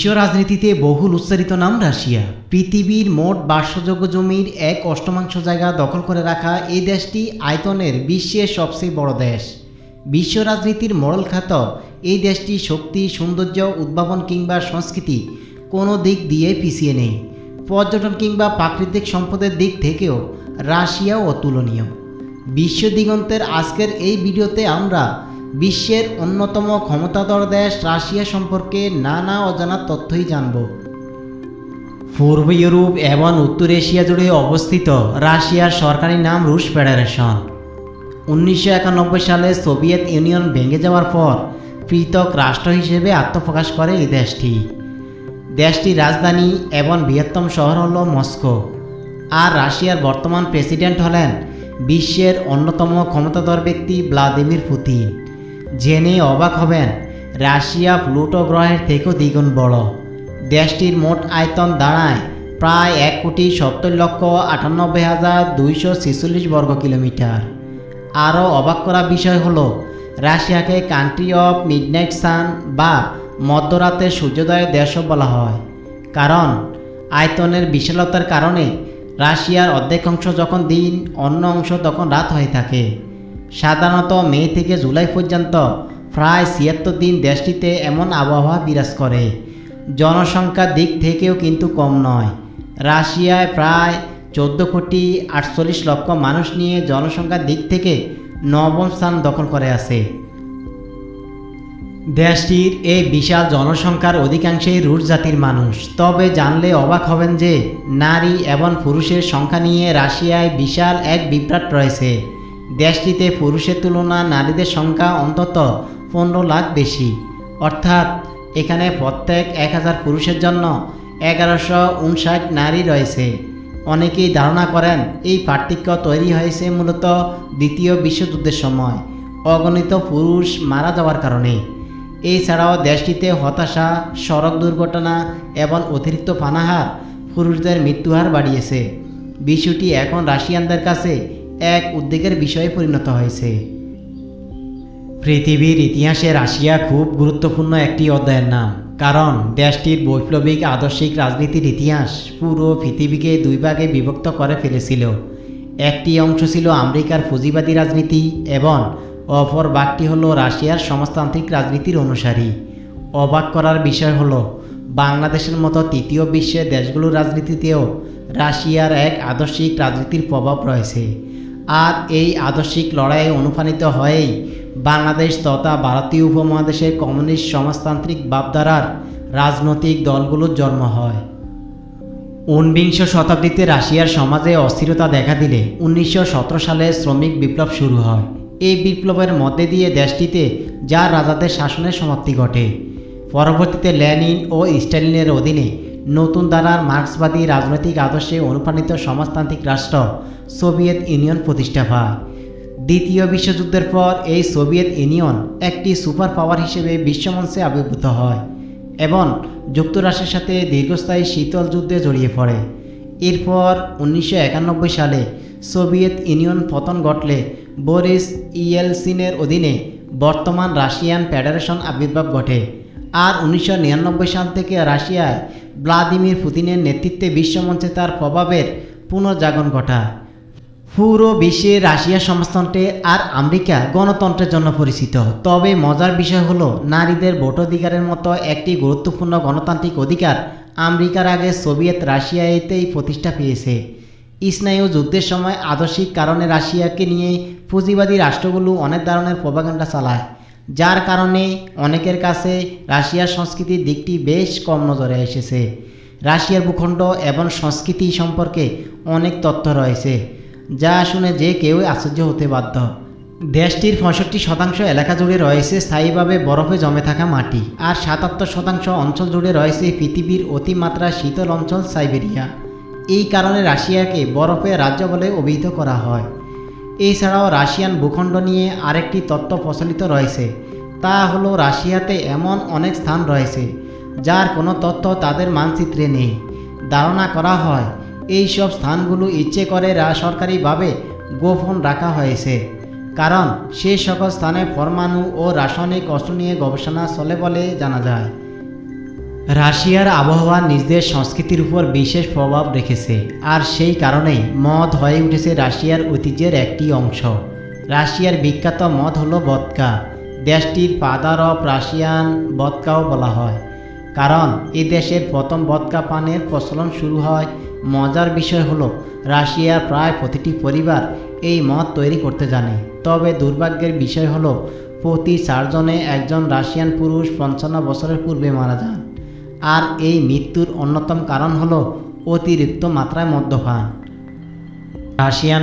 বিশ্ব রাজনীতিতে বহুল উচ্চারিত নাম রাশিয়া। পৃথিবীর মোট বাসযোগ্য জমির 1/8 জায়গা দখল করে রাখা এই দেশটি আয়তনের বিশ্বের সবচেয়ে বড় দেশ। বিশ্ব রাজনীতির মডেল খ্যাত এই দেশটি শক্তি, সৌন্দর্য, উদ্ভাবন কিংবা সংস্কৃতি কোনো দিক দিয়ে পিছিয়ে নেই। পর্যটন কিংবা প্রাকৃতিক সম্পদের দিক থেকেও রাশিয়াও অতুলনীয়। বিশ্ব দিগন্তের আজকের এই ভিডিওতে আমরা বিশ্বের অন্যতম ক্ষমতাধর দেশ রাশিয়া সম্পর্কে নানা অজানা তথ্যই জানব। পূর্ব ইউরোপ এবং উত্তর এশিয়া জুড়ে অবস্থিত রাশিয়ার সরকারি নাম রুশ ফেডারেশন। 1991 সালে সোভিয়েত ইউনিয়ন ভেঙে যাওয়ার পর পৃথক রাষ্ট্র হিসেবে আত্মপ্রকাশ করে এই দেশটি। দেশটির রাজধানী এবং বৃহত্তম শহর হল মস্কো। আর রাশিয়ার বর্তমান প্রেসিডেন্ট হলেন বিশ্বের অন্যতম ক্ষমতাধর ব্যক্তি ভ্লাদিমির পুতিন। জেনে অবাক হবেন, রাশিয়া প্লুটো গ্রহের থেকেও দ্বিগুণ বড়। দেশটির মোট আয়তন দাঁড়ায় প্রায় 1,70,98,246 বর্গ কিলোমিটার। আরও অবাক করা বিষয় হলো, রাশিয়াকে কান্ট্রি অফ মিডনাইট সান বা মধ্যরাতের সূর্যোদয়ের দেশও বলা হয়, কারণ আয়তনের বিশালতার কারণে রাশিয়ার অর্ধেক অংশ যখন দিন, অন্য অংশ তখন রাত হয়ে থাকে। সাধারণত মে থেকে জুলাই পর্যন্ত প্রায় 76 দিন দেশটিতে এমন আবহাওয়া বিরাজ করে। জনসংখ্যার দিক থেকেও কিন্তু কম নয়। রাশিয়ায় প্রায় 14,48,00,000 মানুষ নিয়ে জনসংখ্যার দিক থেকে 9ম স্থান দখল করে আছে। দেশটির এই বিশাল জনসংখ্যার অধিকাংশই রুশ জাতির মানুষ। তবে জানলে অবাক হবেন যে নারী এবং পুরুষের সংখ্যা নিয়ে রাশিয়ায় বিশাল এক বিভ্রাট রয়েছে। দেশটিতে পুরুষের তুলনায় নারীদের সংখ্যা অন্তত 15 লাখ বেশি, অর্থাৎ এখানে প্রত্যেক 1000 পুরুষের জন্য 1159 নারী রয়েছে। অনেকেই ধারণা করেন এই পার্থক্য তৈরি হয়েছে মূলত দ্বিতীয় বিশ্বযুদ্ধের সময় অগণিত পুরুষ মারা যাওয়ার কারণে। এছাড়াও দেশটিতে হতাশা, সড়ক দুর্ঘটনা এবং অতিরিক্ত পানাহার পুরুষদের মৃত্যুহার বাড়িয়েছে। বিষয়টি এখন রাশিয়ানদের কাছে এক উদ্বেগের বিষয়ে পরিণত হয়েছে। পৃথিবীর ইতিহাসে রাশিয়া খুব গুরুত্বপূর্ণ একটি অধ্যায়ের নাম, কারণ দেশটির বৈপ্লবিক আদর্শিক রাজনীতির ইতিহাস পুরো পৃথিবীকে দুই ভাগে বিভক্ত করে ফেলেছিল। একটি অংশ ছিল আমেরিকার পুঁজিবাদী রাজনীতি এবং অপর ভাগটি হলো রাশিয়ার সমাজতান্ত্রিক রাজনীতির অনুসারী। অবাক করার বিষয় হলো, বাংলাদেশের মতো তৃতীয় বিশ্বের দেশগুলোর রাজনীতিতেও রাশিয়ার এক আদর্শিক রাজনীতির প্রভাব রয়েছে। আর এই আদর্শিক লড়াইয়ে অনুপ্রাণিত হয়েই বাংলাদেশ তথা ভারতীয় উপমহাদেশের কমিউনিস্ট সমাজতান্ত্রিক ভাবধারার রাজনৈতিক দলগুলোর জন্ম হয়। 19বিংশ শতাব্দীতে রাশিয়ার সমাজে অস্থিরতা দেখা দিলে 1917 সালে শ্রমিক বিপ্লব শুরু হয়। এই বিপ্লবের মধ্যে দিয়ে দেশটিতে জার রাজাদের শাসনের সমাপ্তি ঘটে। পরবর্তীতে লেনিন ও স্টালিনের অধীনে নতুন ধারার মার্ক্সবাদী রাজনৈতিক আদর্শে অনুপ্রাণিত সমাজতান্ত্রিক রাষ্ট্র সোভিয়েত ইউনিয়ন প্রতিষ্ঠা পায়। দ্বিতীয় বিশ্বযুদ্ধের পর এই সোভিয়েত ইউনিয়ন একটি সুপার পাওয়ার হিসেবে বিশ্বমঞ্চে আবির্ভূত হয় এবং যুক্তরাষ্ট্রের সাথে দীর্ঘস্থায়ী শীতল যুদ্ধে জড়িয়ে পড়ে। এরপর 1991 সালে সোভিয়েত ইউনিয়ন পতন ঘটলে বরিস ইয়েলসিনের অধীনে বর্তমান রাশিয়ান ফেডারেশন আবির্ভাব ঘটে। আর 1999 সাল থেকে রাশিয়ায় ভ্লাদিমির পুতিনের নেতৃত্বে বিশ্বমঞ্চে তার প্রভাবের পুনর্জাগরণ ঘটায়। পুরো বিশ্বে রাশিয়া সমাজতন্ত্রে আর আমেরিকা গণতন্ত্রের জন্য পরিচিত। তবে মজার বিষয় হলো, নারীদের ভোটাধিকারের মতো একটি গুরুত্বপূর্ণ গণতান্ত্রিক অধিকার আমেরিকার আগে সোভিয়েত রাশিয়াতেই প্রতিষ্ঠা পেয়েছে। স্নায়ু যুদ্ধের সময় আদর্শিক কারণে রাশিয়াকে নিয়ে পুঁজিবাদী রাষ্ট্রগুলো অনেক ধরনের প্রপাগান্ডা চালায়, যার কারণে অনেকের কাছে রাশিয়ার সংস্কৃতির দিকটি বেশ কম নজরে এসেছে। রাশিয়ার ভূখণ্ড এবং সংস্কৃতি সম্পর্কে অনেক তথ্য রয়েছে, যা শুনে যে কেউ আশ্চর্য হতে বাধ্য। দেশটির 65% এলাকা জুড়ে রয়েছে স্থায়ীভাবে বরফে জমে থাকা মাটি, আর 77% অঞ্চল জুড়ে রয়েছে পৃথিবীর অতিমাত্রা শীতল অঞ্চল সাইবেরিয়া। এই কারণে রাশিয়াকে বরফের রাজ্য বলে অভিহিত করা হয়। এছাড়াও রাশিয়ান ভূখণ্ড নিয়ে আরেকটি তত্ত্ব প্রচলিত রয়েছে, তা হলো রাশিয়াতে এমন অনেক স্থান রয়েছে যার কোনো তথ্য তাদের মানচিত্রে নেই। ধারণা করা হয় এই সব স্থানগুলো ইচ্ছে করে সরকারিভাবে গোপন রাখা হয়েছে, কারণ সেই সকল স্থানে পরমাণু ও রাসায়নিক অস্ত্র নিয়ে গবেষণা চলে বলে জানা যায়। রাশিয়ার আবহাওয়া নিজেদের সংস্কৃতির উপর বিশেষ প্রভাব রেখেছে, আর সেই কারণেই মদ হয়ে উঠেছে রাশিয়ার ঐতিহ্যের একটি অংশ। রাশিয়ার বিখ্যাত মদ হলো ভদকা। দেশটির ফাদার অফ রাশিয়ান ভদকাও বলা হয়, কারণ এই দেশের প্রথম ভদকা পানের প্রচলন শুরু হয়। মজার বিষয় হলো রাশিয়ার প্রায় প্রতিটি পরিবার এই মদ তৈরি করতে জানে। তবে দুর্ভাগ্যের বিষয় হলো প্রতি 4 জনে একজন রাশিয়ান পুরুষ 55 বছরের পূর্বে মারা যান। আর এই মৃত্যুর অন্যতম কারণ হলো অতিরিক্ত মাত্রায় মদ্যপান। রাশিয়ান